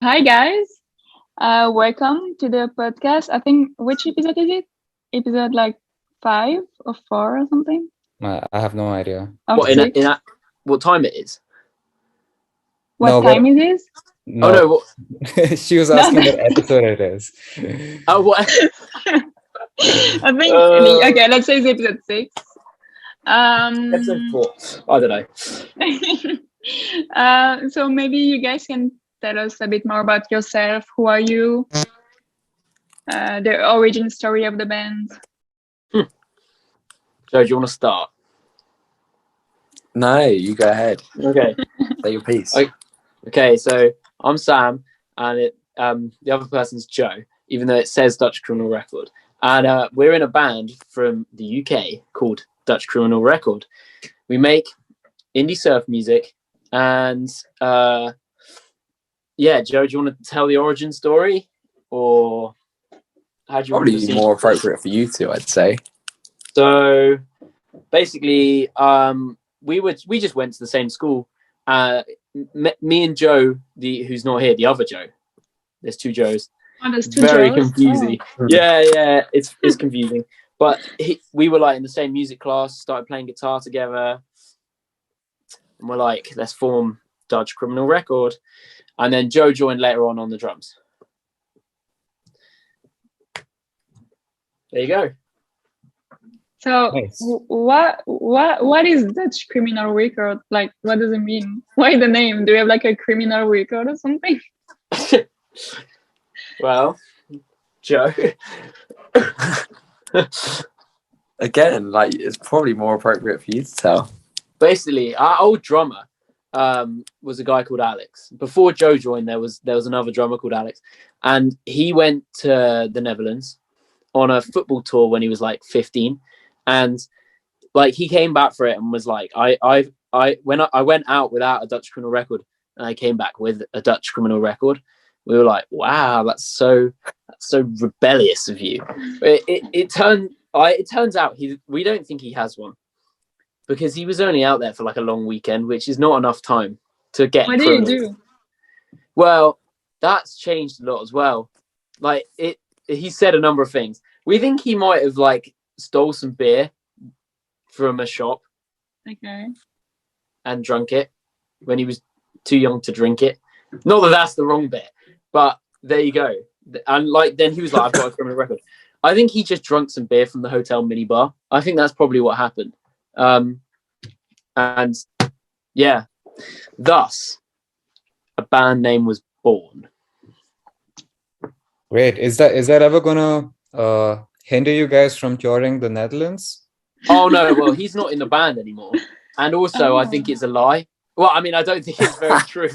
Hi guys, welcome to the podcast. I think which episode is it? Episode like 5 or 4 or something I have no idea. of What in 6. that? What time it is? What No, time but it is? Oh no, no! she was No, asking what episode it is. Oh what? I think uh, okay. Let's say it's episode 6. Episode 4. I don't know. So maybe you guys can tell us a bit more about yourself. Who are you? The origin story of the band. Joe, do you want to start? No, you go ahead. Okay. Say your piece. Okay. So I'm Sam, and the other person's Joe, even though it says Dutch Criminal Record, and we're in a band from the UK called Dutch Criminal Record. We make indie surf music, and yeah, Joe, do you want to tell the origin story, or how do you want to Probably proceed? more appropriate for you two, I'd say. So basically, we just went to the same school. Me and Joe, who's not here, the other Joe. There's two Joes. Oh, there's two Very Joes. confusing. Oh. Yeah, it's confusing. But we were like in the same music class, started playing guitar together, and we're like, let's form Dutch Criminal Record. And then Joe joined later on the drums. There you go. So Nice. what is Dutch criminal record? Like, what does it mean? Why the name? Do you have like a criminal record or something? Well, Joe. Again, like it's probably more appropriate for you to tell. Basically, our old drummer was a guy called Alex. Before Joe joined, there was another drummer called Alex, and he went to the Netherlands on a football tour when he was like 15, and like he came back for it and was like, I went out without a Dutch criminal record, and I came back with a Dutch criminal record. We were like, wow, that's so rebellious of you. It turns out we don't think he has one, because he was only out there for like a long weekend, which is not enough time to get. What do you do? Well, that's changed a lot as well. Like he said a number of things. We think he might have like stole some beer from a shop Okay. and drunk it when he was too young to drink it. Not that that's the wrong bit, but there you go. And like then he was like, I've got a criminal record. I think he just drank some beer from the hotel minibar. I think that's probably what happened. And yeah, thus a band name was born. Great. Is that ever gonna hinder you guys from touring the Netherlands? Oh no, well he's not in the band anymore. And also I think it's a lie. Well, I mean, I don't think it's very true.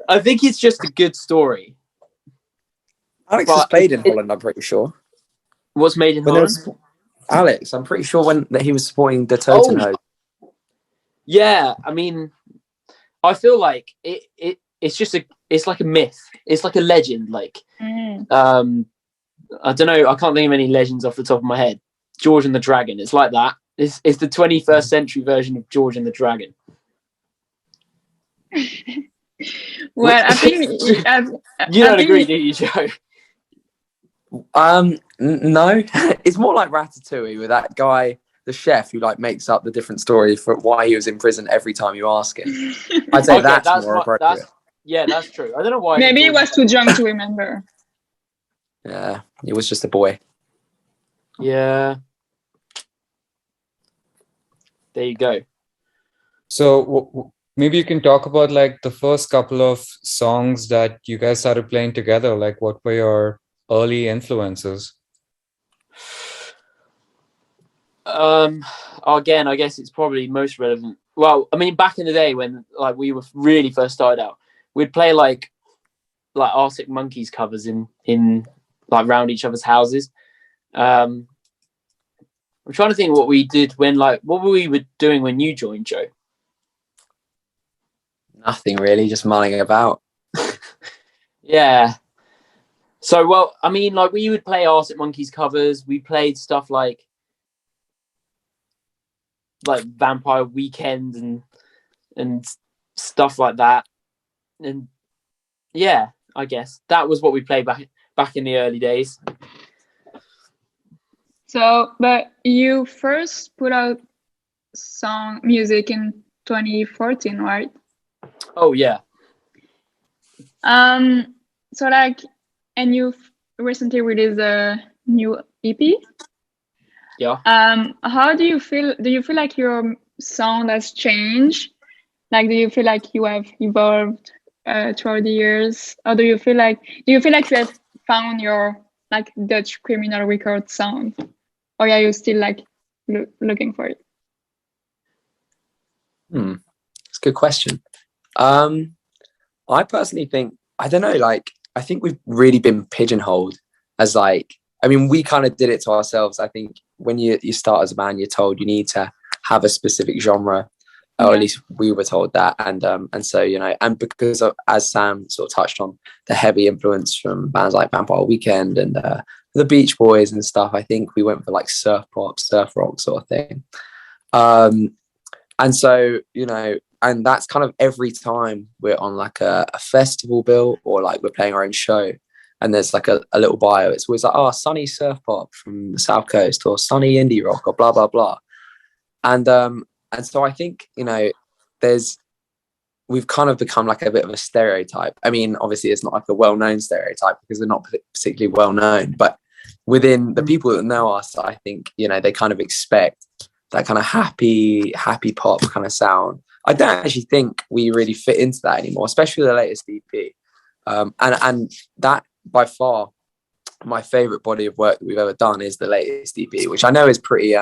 I think it's just a good story. Alex has played in Holland, I'm pretty sure. What's made in When there Holland? was- Alex, I'm pretty sure when that he was supporting the Totenhoe. Yeah, I mean, I feel like it's like a myth. It's like a legend. Like, Mm. I don't know. I can't think of any legends off the top of my head. George and the Dragon. It's like that. It's the 21st century version of George and the Dragon. Well, I think You don't agree, do you, Joe? No, it's more like Ratatouille with that guy, the chef, who like makes up the different story for why he was in prison every time you ask him. I'd say Okay, that's more appropriate. That's true. I don't know why. Maybe he was too drunk to remember. Yeah, he was just a boy. Yeah. There you go. So maybe you can talk about like the first couple of songs that you guys started playing together. Like, what were your early influences? Again, I guess it's probably most relevant. Well, I mean, back in the day when like we were really first started out, we'd play like Arctic Monkeys covers in like round each other's houses. I'm trying to think what we did what were we doing when you joined, Joe? Nothing really, just mulling about. Yeah. So, well, I mean, like we would play Arctic Monkeys covers. We played stuff like Vampire Weekend and stuff like that. And yeah, I guess that was what we played back in the early days. So, but you first put out music in 2014, right? Oh yeah. So like, and you've recently released a new EP. Yeah. How do you feel? Do you feel like your sound has changed? Like, do you feel like you have evolved throughout the years, or do you feel like you have found your like Dutch criminal record sound, or are you still like looking for it? It's a good question. I personally think, I don't know, like, I think we've really been pigeonholed as like, I mean, we kind of did it to ourselves. I think when you start as a band, you're told you need to have a specific genre, or at least we were told that. And so, you know, and because of, as Sam sort of touched on, the heavy influence from bands like Vampire Weekend and the Beach Boys and stuff, I think we went for like surf pop, surf rock sort of thing. And so, you know, and that's kind of every time we're on like a festival bill or like we're playing our own show and there's like a little bio, it's always like, oh, sunny surf pop from the South Coast or sunny indie rock or blah, blah, blah. And so I think, you know, we've kind of become like a bit of a stereotype. I mean, obviously it's not like a well-known stereotype because we're not particularly well-known, but within the people that know us, I think, you know, they kind of expect that kind of happy pop kind of sound. I don't actually think we really fit into that anymore, especially the latest EP. And that by far my favorite body of work that we've ever done is the latest EP, which I know is pretty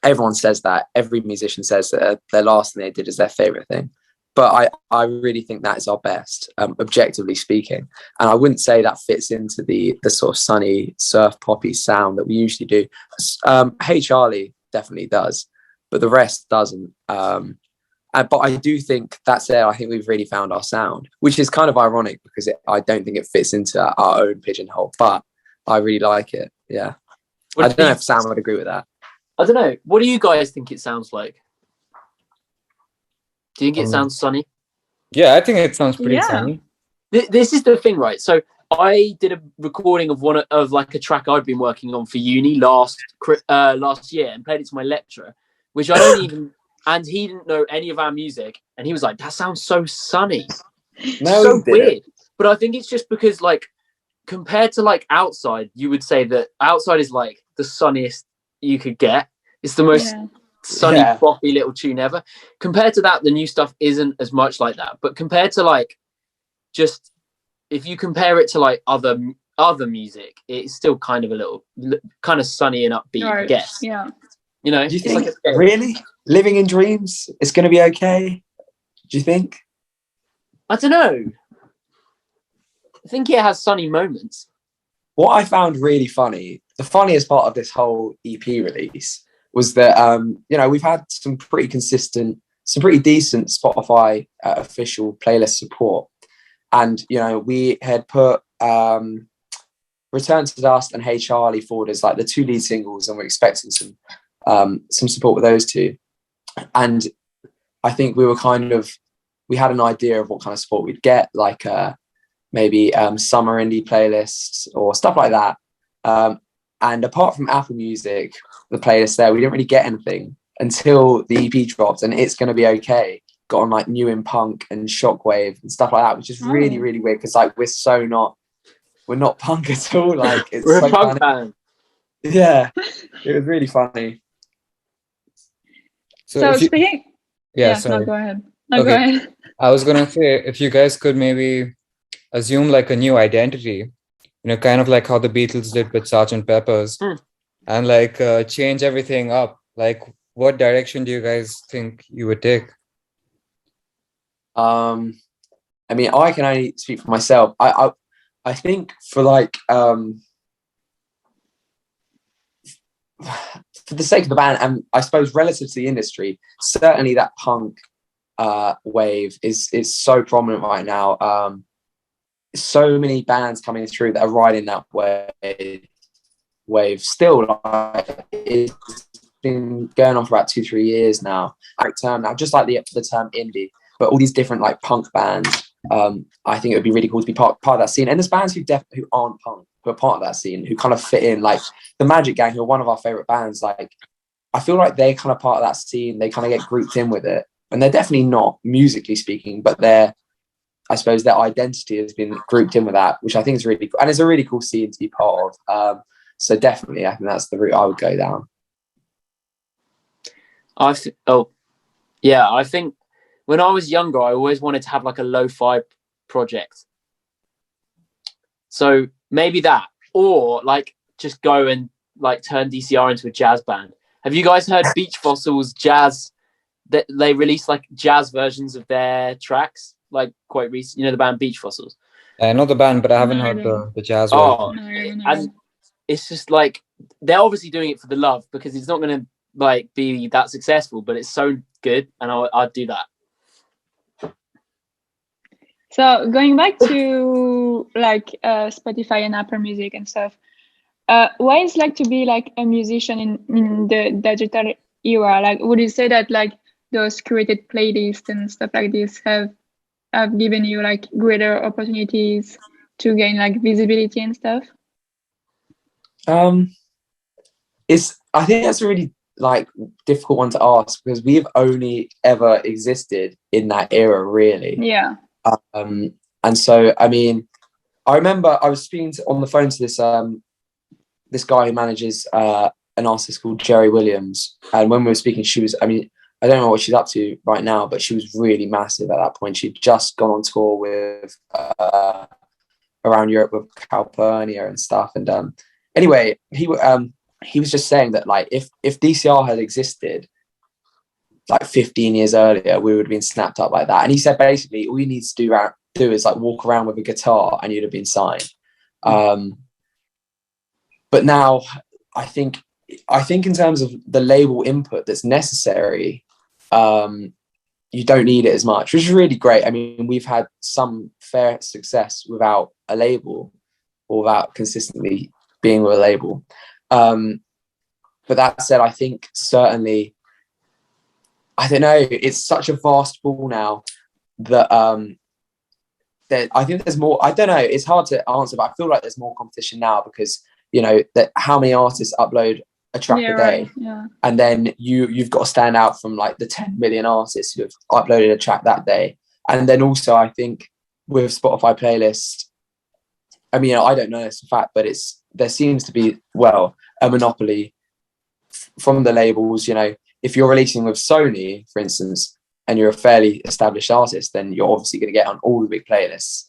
everyone says that, every musician says that their last thing they did is their favorite thing, but I really think that is our best, objectively speaking. And I wouldn't say that fits into the sort of sunny surf poppy sound that we usually do. Hey Charlie definitely does, but the rest doesn't. But I do think that's it. I think we've really found our sound, which is kind of ironic because I don't think it fits into our own pigeonhole, but I really like it. Yeah. I don't know if Sam would agree with that. I don't know. What do you guys think it sounds like? Do you think it sounds sunny? Yeah, I think it sounds pretty sunny. This is the thing, right? So I did a recording of like a track I'd been working on for uni last year and played it to my lecturer, which I don't even, and he didn't know any of our music, and he was like, "That sounds so sunny." No, so weird. But I think it's just because, like, compared to like Outside, you would say that Outside is like the sunniest you could get. It's the most sunny, poppy little tune ever. Compared to that, the new stuff isn't as much like that. But compared to like, just if you compare it to like other music, it's still kind of a little kind of sunny and upbeat, I guess. Yeah. You know, do you think like really Living in Dreams is going to be okay? Do you think? I don't know. I think it has sunny moments. What I found really funny, the funniest part of this whole EP release was that, you know, we've had some pretty consistent, some pretty decent Spotify official playlist support. And, you know, we had put Return to Dust and Hey Charlie forward as like the two lead singles, and we're expecting some support with those two. And I think we had an idea of what kind of support we'd get, like maybe summer indie playlists or stuff like that. And apart from Apple Music, the playlist there, we didn't really get anything until the EP dropped, and It's Gonna Be Okay got on like New in Punk and Shockwave and stuff like that, which is really, really weird because like we're not punk at all. Like it's we're a punk band. Yeah, it was really funny. So speaking, sorry. No, go ahead. No, go ahead. I was gonna say, if you guys could maybe assume like a new identity, you know, kind of like how the Beatles did with Sgt. Pepper's, and like change everything up. Like, what direction do you guys think you would take? I mean, I can only speak for myself. I think for like for the sake of the band, and I suppose relative to the industry, certainly that punk wave is so prominent right now. So many bands coming through that are riding that wave still. Like, it's been going on for about 2-3 years now. Term now, just like the term indie, but all these different like punk bands I think it would be really cool to be part of that scene. And there's bands who aren't punk, who are part of that scene, who kind of fit in, like the Magic Gang, who are one of our favorite bands. Like, I feel like they're kind of part of that scene. They kind of get grouped in with it, and they're definitely not musically speaking, but I suppose their identity has been grouped in with that, which I think is really cool. And it's a really cool scene to be part of. So definitely, I think that's the route I would go down. I think when I was younger, I always wanted to have like a lo-fi project. So maybe that, or like just go and like turn DCR into a jazz band. Have you guys heard Beach Fossils jazz? That they released like jazz versions of their tracks, like quite recent. You know the band Beach Fossils? I know the band, but I haven't heard the jazz version. Oh, and it's just like they're obviously doing it for the love, because it's not going to like be that successful, but it's so good, and I'd do that. So going back to like Spotify and Apple Music and stuff, why is like to be like a musician in the digital era? Like, would you say that like those curated playlists and stuff like this have given you like greater opportunities to gain like visibility and stuff? I think that's a really like difficult one to ask, because we've only ever existed in that era, really. Yeah. And so, I mean, I remember I was speaking on the phone to this guy who manages an artist called Jerry Williams, and when we were speaking, she was, I mean, I don't know what she's up to right now, but she was really massive at that point. She'd just gone on tour with around Europe with Calpurnia and stuff. And anyway, he was just saying that like if DCR had existed like 15 years earlier, we would have been snapped up like that. And he said basically all you need to do is like walk around with a guitar and you'd have been signed. But now I think in terms of the label input that's necessary, you don't need it as much, which is really great. I mean, we've had some fair success without a label or without consistently being with a label. But that said, I think certainly, I don't know, it's such a vast pool now that that I think there's more. I don't know, it's hard to answer, but I feel like there's more competition now because, you know, that how many artists upload a track a day, right. Yeah. And then you've got to stand out from like the 10 million artists who have uploaded a track that day. And then also I think with Spotify playlists, I mean, I don't know this for a fact, but there seems to be, well, a monopoly from the labels. You know, if you're releasing with Sony, for instance, and you're a fairly established artist, then you're obviously going to get on all the big playlists.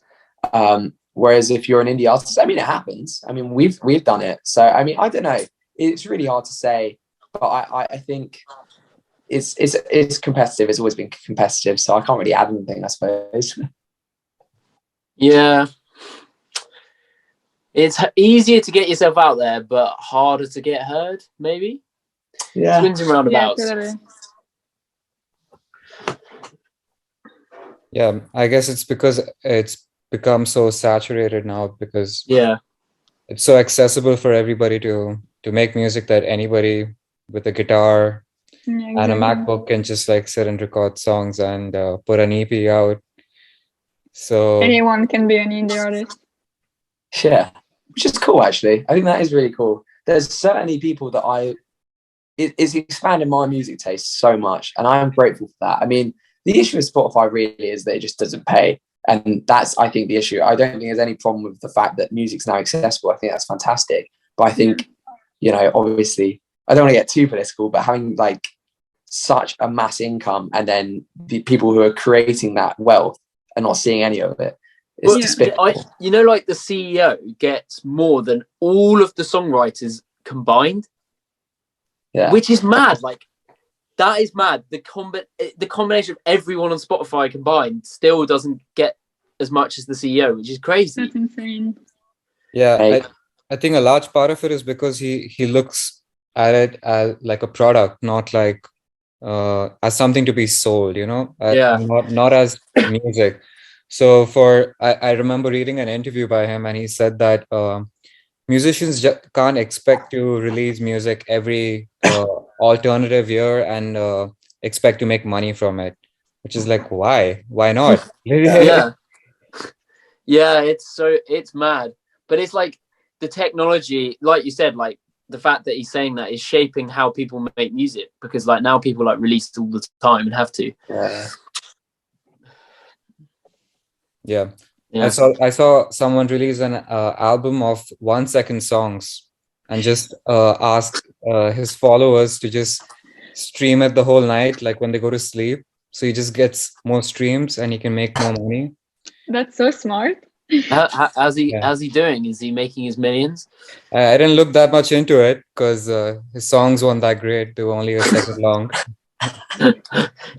Whereas if you're an indie artist, I mean, it happens. I mean, we've done it. So, I mean, I don't know. It's really hard to say, but I think it's competitive. It's always been competitive. So I can't really add anything, I suppose. Yeah. It's easier to get yourself out there, but harder to get heard, maybe. Yeah. Swings and roundabouts. Yeah, totally. Yeah, I guess it's because it's become so saturated now, because it's so accessible for everybody to make music that anybody with a guitar and a MacBook can just like sit and record songs and put an EP out. So anyone can be an indie artist. Yeah, which is cool, actually. I think that is really cool. There's certainly people that it's expanded my music taste so much, and I am grateful for that. I mean, the issue with Spotify really is that it just doesn't pay. And that's, I think, the issue. I don't think there's any problem with the fact that music's now accessible. I think that's fantastic. But I think, you know, obviously, I don't want to get too political, but having like such a mass income and then the people who are creating that wealth are not seeing any of it, it's despicable. You know, like the CEO gets more than all of the songwriters combined. Yeah. Which is mad. Like, that is mad. The combination of everyone on Spotify combined still doesn't get as much as the CEO, which is crazy. That's insane. Yeah, I think a large part of it is because he looks at it as like a product, not like as something to be sold, you know? Not as music. So I remember reading an interview by him, and he said that musicians can't expect to release music every alternative year and expect to make money from it, which is like, why not? Yeah. Yeah, it's mad, but it's like the technology, like you said, like the fact that he's saying that is shaping how people make music, because like now people like release all the time and have to. Yeah. Yeah. I saw someone release an album of 1 second songs and just ask his followers to just stream it the whole night, like when they go to sleep. So he just gets more streams and he can make more money. That's so smart. How's he doing? Is he making his millions? I didn't look that much into it because his songs weren't that great. They were only a second long.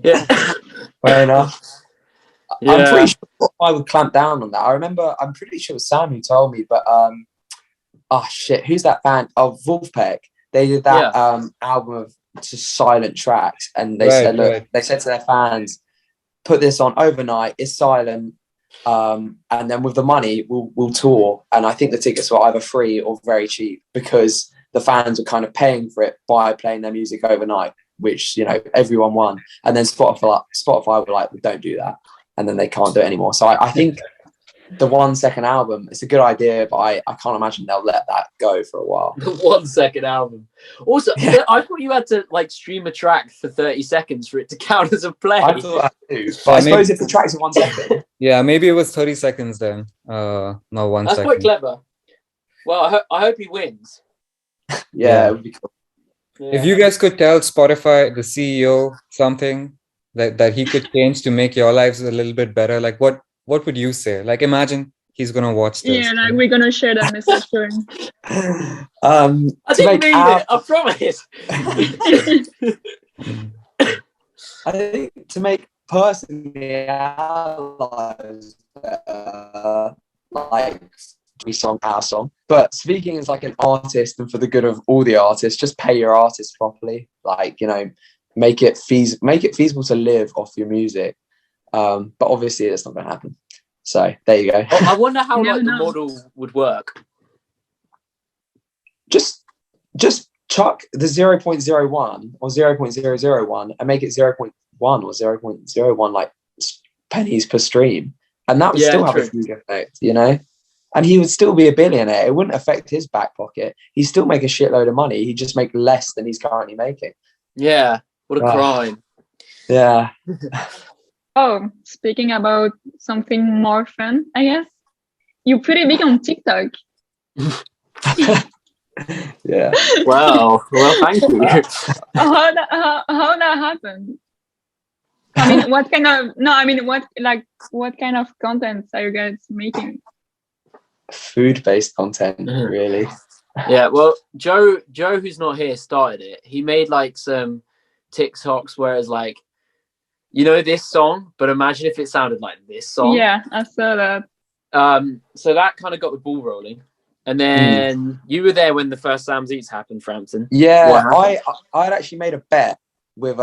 Yeah. Fair enough. Yeah. I'm pretty sure I would clamp down on that. I'm pretty sure it was Sam who told me, but oh shit, who's that band? Oh, Wolfpack. They did that album of just silent tracks, and they said, look, they said to their fans, put this on overnight, it's silent, and then with the money we'll tour. And I think the tickets were either free or very cheap because the fans were kind of paying for it by playing their music overnight, which, you know, everyone won. And then Spotify were like, we don't do that. And then they can't do it anymore. So I think the 1 second album, it's a good idea, but I can't imagine they'll let that go for a while. The 1 second album. Also, I thought you had to like stream a track for 30 seconds for it to count as a play. I thought that too. But I suppose if the track's in 1 second. Yeah, maybe it was 30 seconds then. Not 1 That's second. quite clever. Well, I hope he wins. Yeah, it would be cool. Yeah. If you guys could tell Spotify, the CEO, something that he could change to make your lives a little bit better, like what would you say? Like, imagine he's gonna watch this. Yeah, like we're gonna share that message to him. I didn't read it, I promise. I think to make personally our lives better, like our song. But speaking as like an artist and for the good of all the artists, just pay your artists properly. Like, you know, make it feasible to live off your music. But obviously it's not going to happen. So there you go. I wonder how the model would work. Just chuck the 0.01 or 0.001 and make it 0.1 or 0.01 like pennies per stream, and that would still have a huge effect, you know. And he would still be a billionaire. It wouldn't affect his back pocket. He'd still make a shitload of money. He'd just make less than he's currently making. Yeah, what a crime. Yeah. Oh, speaking about something more fun, I guess. You're pretty big on TikTok. Yeah. Wow. Well, thank you. How that happened? I mean, what kind of content are you guys making? Food-based content, really. Yeah, well, Joe, who's not here, started it. He made like some TikToks where it's like, you know, this song, but imagine if it sounded like this song. Yeah, I saw that. So that kind of got the ball rolling. And then you were there when the first Sam's Eats happened, Frampton. Yeah, I'd actually made a bet with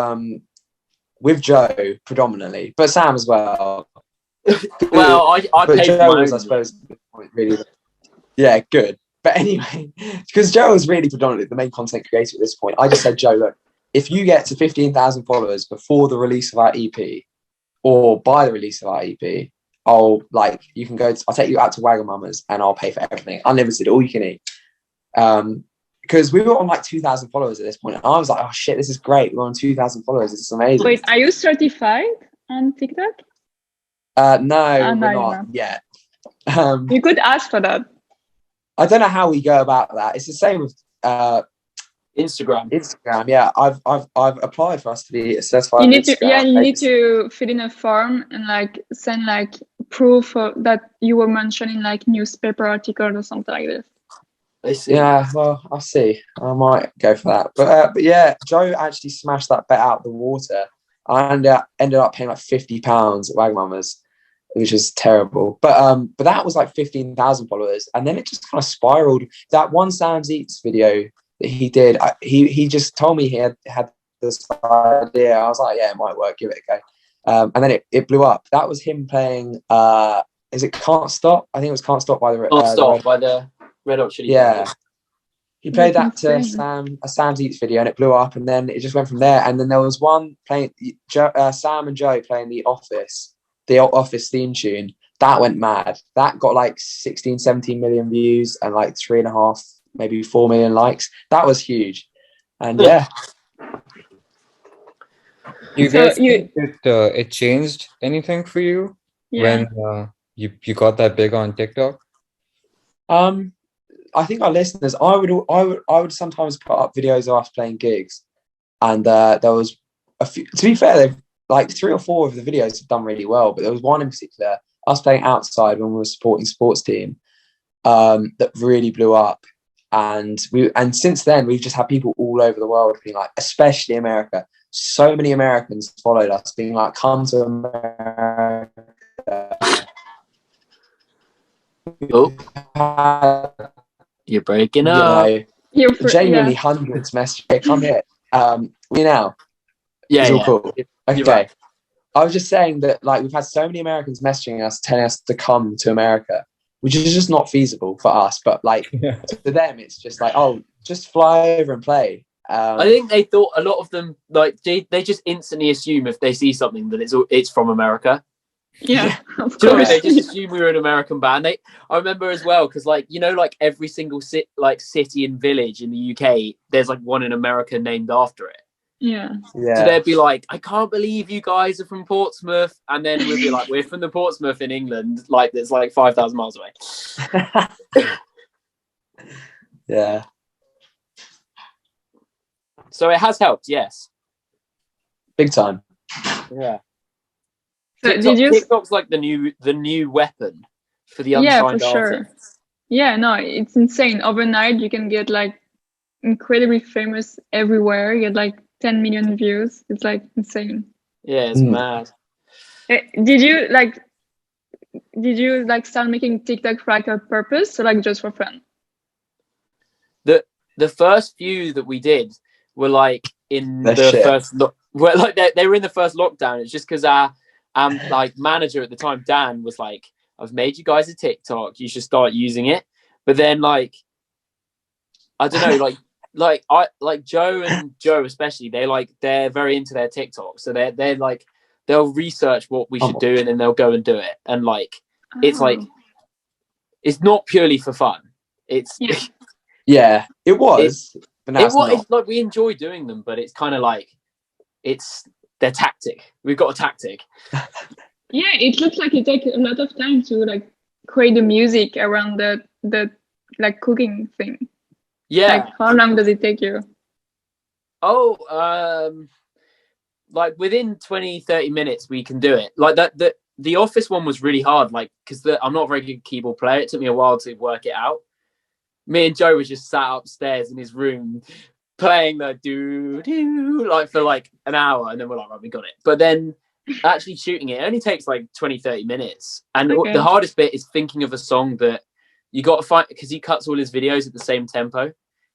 Joe predominantly, but Sam as well. Well, I paid Joe for my was, own. I suppose, really. Yeah, good. But anyway, because Joe was really predominantly the main content creator at this point, I just said, Joe, look, if you get to 15,000 followers before the release of our EP, or by the release of our EP, I'll take you out to Wagamama's and I'll pay for everything, unlimited, all you can eat. Because we were on like 2,000 followers at this point, and I was like, oh shit, this is great. We're on 2,000 followers. This is amazing. Wait, are you certified on TikTok? No, we're not yet. You could ask for that. I don't know how we go about that. It's the same with Instagram. Yeah, I've applied for us to be certified. You need to fill in a form and like send like proof that you were mentioned in like newspaper article or something like this. I see. Yeah, well, I'll see. I might go for that. But yeah, Joe actually smashed that bet out of the water. I ended up paying like £50 at Wagamama's, which is terrible. But that was like 15,000 followers, and then it just kind of spiraled. That one Sam's Eats video that he did, he just told me he had this idea. I was like, yeah, it might work. Give it a go. And then it blew up. That was him playing. Is it Can't Stop? I think it was Can't Stop by the Red Hot Chili. Yeah. He played that to a Sam's Eats video, and it blew up, and then it just went from there. And then there was one playing Sam and Joe playing the Office theme tune that went mad. That got like 16, 17 million views and like 3.5, maybe 4 million likes. That was huge. And yeah. You So guys think it changed anything for you yeah. when you got that big on TikTok? I think our listeners, I would sometimes put up videos of us playing gigs, and there was a few. To be fair, they've like 3 or 4 of the videos have done really well, but there was one in particular, us playing outside when we were supporting sports team, that really blew up. And since then we've just had people all over the world being like, especially America. So many Americans followed us, being like, "Come to America." Oh, you're breaking up. You're Genuinely hundreds message, "Hey, come here." We now. Yeah, it's all yeah. cool. Okay. Right. I was just saying that like we've had so many Americans messaging us telling us to come to America, which is just not feasible for us. But like to them, it's just like, oh, just fly over and play. I think they thought, a lot of them, like they just instantly assume if they see something that it's from America. Yeah, of Do you know what I mean? course. They just assume we were an American band. I remember as well, because like, you know, like every single city and village in the UK, there's like one in America named after it. Yeah. So they'd be like, "I can't believe you guys are from Portsmouth," and then we'd be like, "We're from the Portsmouth in England, like that's like 5,000 miles away." Yeah. So it has helped, yes. Big time. Yeah. So did you? TikTok's like the new weapon for the Yeah, for unsigned sure. artists. Yeah, no, it's insane. Overnight, you can get like incredibly famous everywhere. You get like 10 million views. It's like insane. Yeah, it's mad. Did you like start making TikTok for like a purpose or like just for fun? The first few that we did were like in They're the shit. first well, like they were in the first lockdown. It's just because our like manager at the time, Dan, was like, "I've made you guys a TikTok. You should start using it." But then like, I don't know, like Joe especially, they're very into their TikTok, so they're like, they'll research what we should do and then they'll go and do it. And like, it's like, it's not purely for fun. It's Yeah, it was. But now it's not. like, we enjoy doing them, but it's kind of like, it's their tactic. We've got a tactic. Yeah, it looks like it takes a lot of time to like create the music around the like cooking thing. Yeah. Like, how long does it take you? Like within 20-30 minutes we can do it. Like that the Office one was really hard, like, because I'm not a very good keyboard player. It took me a while to work it out. Me and Joe was just sat upstairs in his room playing the do like for like an hour, and then we're like, right, we got it. But then actually shooting it only takes like 20-30 minutes, and the hardest bit is thinking of a song that you got to find, because he cuts all his videos at the same tempo.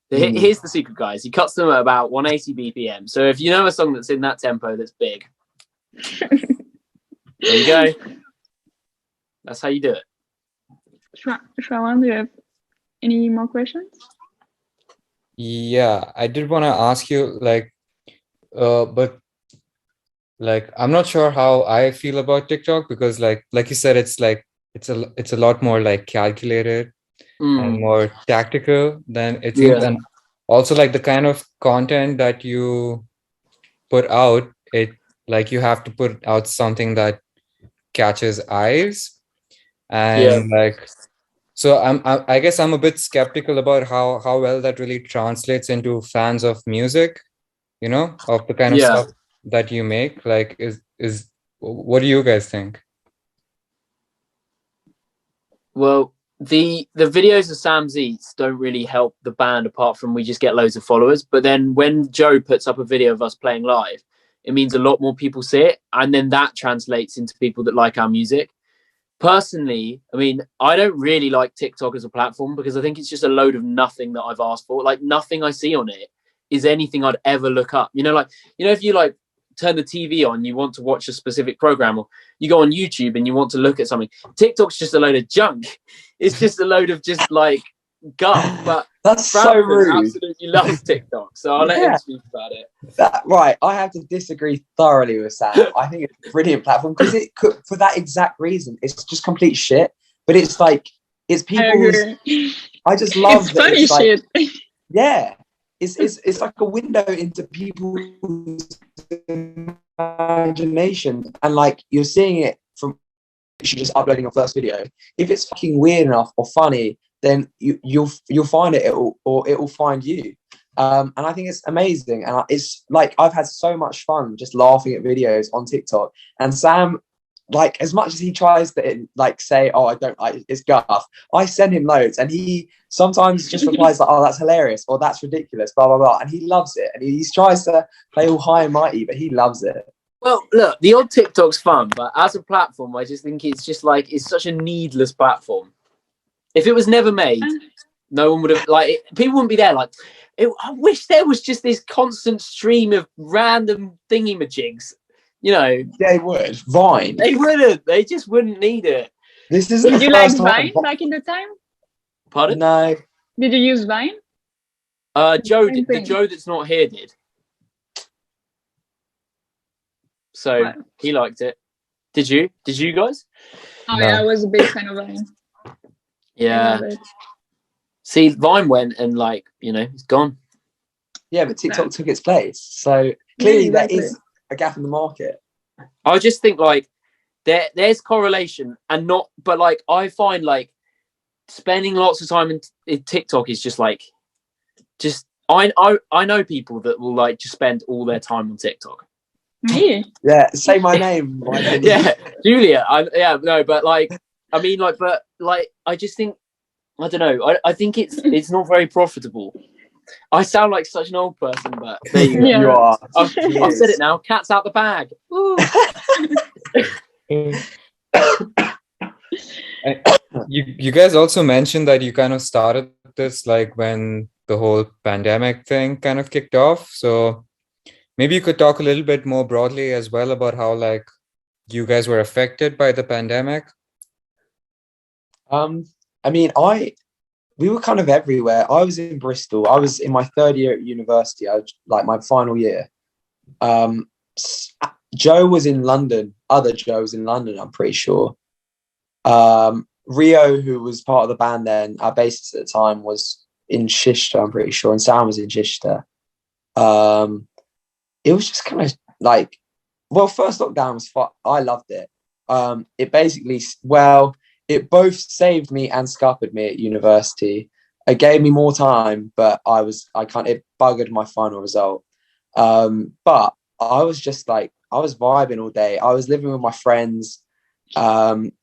Here's the secret, guys. He cuts them at about 180 BPM. So if you know a song that's in that tempo that's big, there you go. That's how you do it. Shravan, do you have any more questions? Yeah, I did want to ask you, like, but like, I'm not sure how I feel about TikTok, because like you said, it's like it's a lot more like calculated and more tactical than it seems. And also like the kind of content that you put out, it like you have to put out something that catches eyes. And like, so I guess I'm a bit skeptical about how well that really translates into fans of music, you know, of the kind of stuff that you make. Like, is what do you guys think? Well, the videos of Sam's Eats don't really help the band, apart from we just get loads of followers. But then when Joe puts up a video of us playing live, it means a lot more people see it, and then that translates into people that like our music. Personally, I mean, I don't really like TikTok as a platform, because I think it's just a load of nothing that I've asked for. Like, nothing I see on it is anything I'd ever look up. You know, like, you know, if you like turn the TV on, you want to watch a specific program, or you go on YouTube and you want to look at something, TikTok's just a load of junk. It's just a load of just like guff, but That's so Bradford rude. absolutely loves TikTok, so I'll let him speak about it. Right, I have to disagree thoroughly with Sam. I think it's a brilliant platform because it could, for that exact reason, it's just complete shit. But it's like it's people's. I just love It's that. funny It's like, shit. yeah, it's like a window into people's imagination, and like you're seeing it from just uploading your first video. If it's fucking weird enough or funny, then you'll find it, or it will find you. And I think it's amazing, and it's like I've had so much fun just laughing at videos on TikTok. And Sam, like, as much as he tries to like say, "Oh, I don't like it's guff," I send him loads, and he sometimes just replies like, "Oh, that's hilarious," or "That's ridiculous," blah blah blah, and he loves it. And he tries to play all high and mighty, but he loves it. Well, look, the odd TikTok's fun, but as a platform, I just think it's just like it's such a needless platform. If it was never made, no one would have people wouldn't be there. Like, I wish there was just this constant stream of random thingy-majigs. You know, They would. Vine. they wouldn't. They just wouldn't need it. This isn't Did the you like first time. Vine back in the time? Pardon? No. Did you use Vine? Joe, Same the thing. Joe that's not here did. So Right. he liked it. Did you? Did you guys? Oh No. yeah, I was a big fan of Vine. I Yeah. love it. See, Vine went and it's gone. Yeah, but TikTok took its place. So clearly there is a gap in the market. I just think there's correlation and not, but I find spending lots of time in TikTok is just I know people that will just spend all their time on TikTok. Me? Yeah, say my name. Yeah, Julia. I just think I don't know. I think it's not very profitable. I sound like such an old person, but there you go. Yeah. You are. I've said it now. Cat's out the bag. Woo. You guys also mentioned that you kind of started this when the whole pandemic thing kind of kicked off. So maybe you could talk a little bit more broadly as well about how you guys were affected by the pandemic. I mean, we were kind of everywhere. I was in Bristol. I was in my third year at university. I was my final year. Joe was in London. Other Joe was in London, I'm pretty sure. Rio, who was part of the band then, our bassist at the time, was in Chichester, I'm pretty sure, and Sam was in Chichester. It was just kind of first lockdown was fun. I loved it. It basically, it both saved me and scuppered me at university. It gave me more time, but it buggered my final result. But I was just I was vibing all day. I was living with my friends.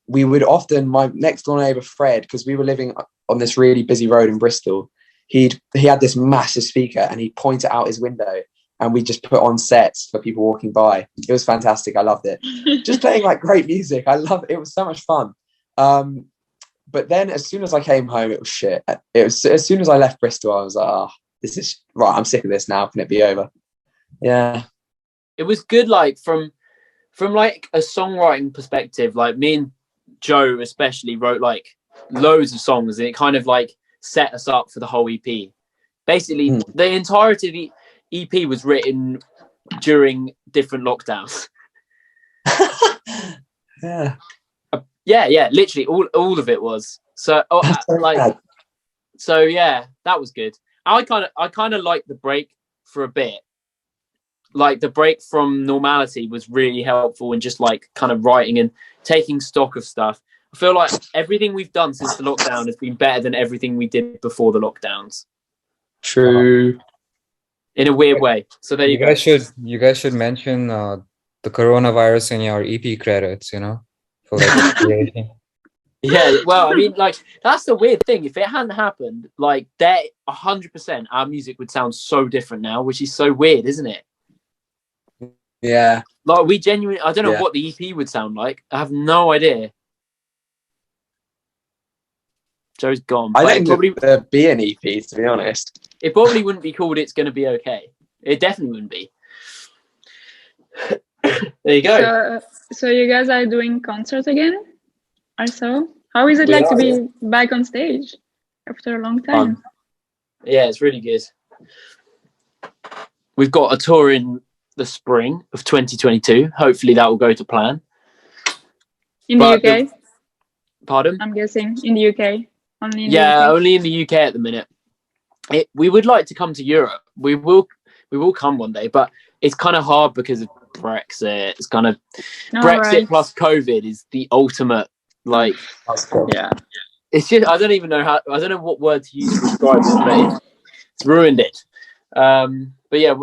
We would often, my next door neighbor Fred, because we were living on this really busy road in Bristol, he had this massive speaker and he'd point it out his window and we just put on sets for people walking by. It was fantastic. I loved it. Just playing great music. I love it. It was so much fun. But then as soon as I came home, it was shit. It was as soon as I left Bristol, I was like, oh, this is right. I'm sick of this now. Can it be over? Yeah. It was good, from a songwriting perspective. Me and Joe especially wrote loads of songs, and it kind of set us up for the whole EP. Basically, the entirety of the EP was written during different lockdowns. Yeah. Yeah, literally all of it was. So so yeah, that was good. I kind of liked the break for a bit. The break from normality was really helpful in just kind of writing and taking stock of stuff. I feel like everything we've done since the lockdown has been better than everything we did before the lockdowns. True. In a weird way. So there you go. You guys should mention the coronavirus in your EP credits, for creation. Yeah, well, I mean, that's the weird thing. If it hadn't happened, 100% our music would sound so different now, which is so weird, isn't it? Yeah. We genuinely, I don't know what the EP would sound like. I have no idea. Joe's gone. I don't think there'd be an EP, to be honest. It probably wouldn't be called It's Gonna Be Okay. It definitely wouldn't be. There you go. So you guys are doing concerts again? Also, how is it to be back on stage? after a long time. Yeah, it's really good. We've got a tour in the spring of 2022. Hopefully that will go to plan. In the UK? Pardon? I'm guessing in the UK. Only in the UK. only in the UK at the minute. We would like to come to Europe. We will come one day, but it's kind of hard because of Brexit. It's kind of Brexit plus COVID is the ultimate, like, yeah. It's just I don't know what word to use to describe it, but it's ruined it. But yeah,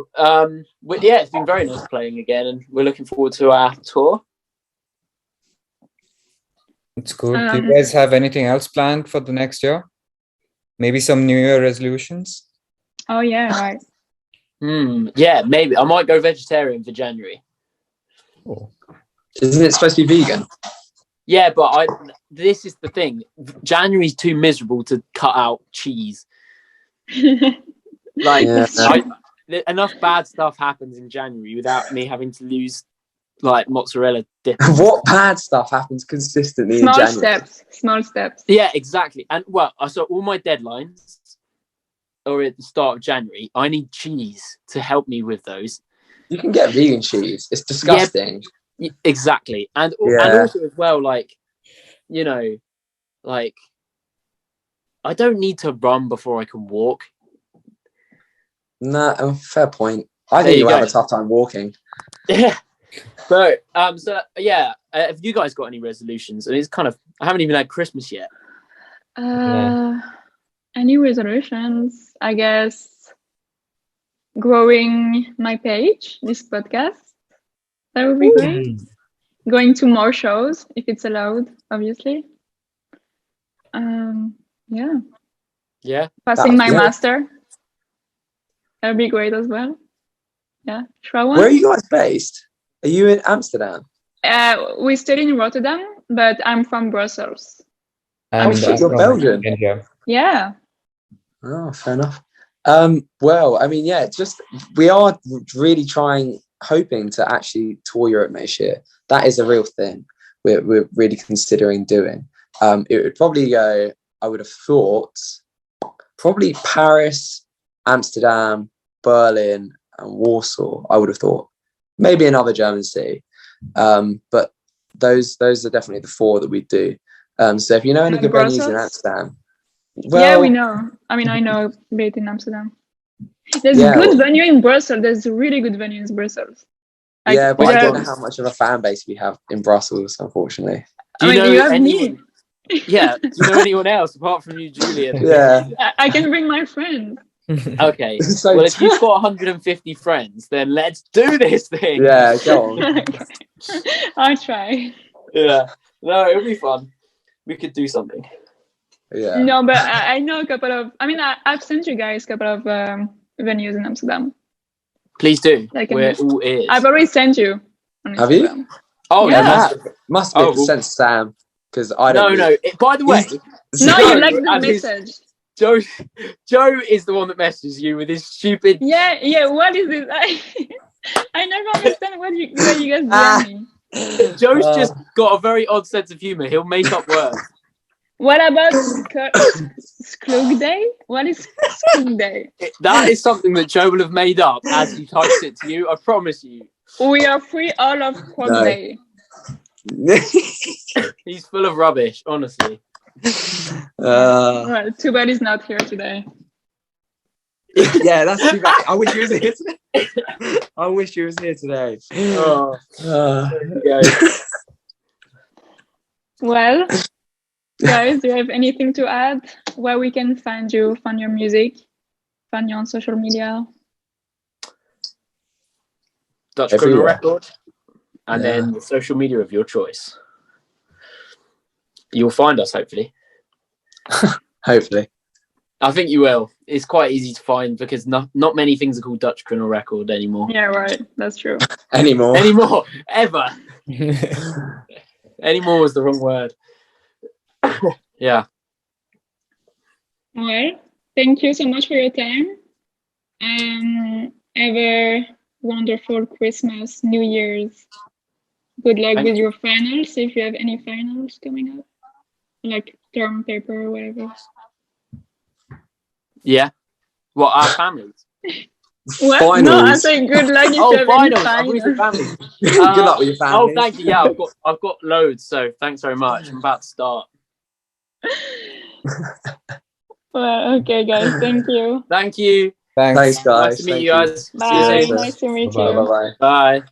it's been very nice playing again, and we're looking forward to our tour. It's good. Do you guys have anything else planned for the next year? Maybe some New Year resolutions? Oh yeah, right. Yeah, maybe. I might go vegetarian for January. Oh. Isn't it supposed to be vegan? Yeah, but this is the thing. January's too miserable to cut out cheese. Enough bad stuff happens in January without me having to lose like mozzarella dip. What bad stuff happens consistently in January? Small steps. Yeah, exactly. And so all my deadlines are at the start of January. I need cheese to help me with those. You can get vegan cheese. It's disgusting. Yeah, exactly. And also as well, like, you know, like, I don't need to run before I can walk. No, fair point. I think you'll have a tough time walking. Yeah. But have you guys got any resolutions? I mean, it's kind of, I haven't even had Christmas yet. Any resolutions? I guess growing my page, this podcast. That would be great. Going to more shows if it's allowed, obviously. Yeah. Passing my master. That would be great as well. Yeah. Try one. Where are you guys based? Are you in Amsterdam? We study in Rotterdam, but I'm from Brussels. You're Belgian. Yeah. Oh, fair enough. Well, I mean, we are really hoping to actually tour Europe next year. That is a real thing we're really considering doing. It would probably go, I would have thought, probably Paris, Amsterdam, Berlin, and Warsaw. I would have thought maybe another German city, but those are definitely the four that we do. So if you know any good venues in Amsterdam, we know. I mean, I know a bit in Amsterdam. There's a good venue in Brussels. There's a really good venue in Brussels. But I don't know how much of a fan base we have in Brussels, unfortunately. Do you know anyone? Yeah. Do you know anyone else apart from you, Julian? Yeah. I can bring my friends. Okay. Well, if you've got 150 friends, then let's do this thing. Yeah, go on. I'll try. Yeah. No, it'll be fun. We could do something. Yeah. No, but I know a couple of. I mean, I've sent you guys a couple of venues in Amsterdam. Please do. We're all ears. I've already sent you. Have you? Oh yeah. Must be sent Sam because I don't. No. By the way, you like the message. Joe is the one that messages you with his stupid. Yeah. What is this? I never understand what you guys do me. Joe's just got a very odd sense of humor. He'll make up words. What about Sklug Day? What is Sklug Day? That is something that Joe will have made up as he types it to you. I promise you. We are free all of Sklug Day. He's full of rubbish, honestly. Well, too bad he's not here today. Yeah, that's too bad. I wish he was here today. I wish he was here today. Well, guys, do you have anything to add? Where we can find you, find your music, find you on social media? Dutch Criminal Record, and then the social media of your choice. You'll find us, hopefully. Hopefully. I think you will. It's quite easy to find because not many things are called Dutch Criminal Record anymore. Yeah, right. That's true. Anymore. Ever. Anymore was the wrong word. Yeah. Well, thank you so much for your time. Have a wonderful Christmas, New Year's. Good luck with your finals, if you have any finals coming up. Like term paper or whatever. Yeah. What, our families? What? Finals. No, I say good luck. Oh, if finals. you're I in believe the finals. families. Good luck with your family. Oh, thank you. Yeah, I've got loads. So thanks very much. I'm about to start. Well, okay, guys. Thank you. Thank you. Thanks. Thanks, guys. Nice to meet you guys. See you Bye. soon. Nice to meet Bye-bye. you. Bye bye. Bye.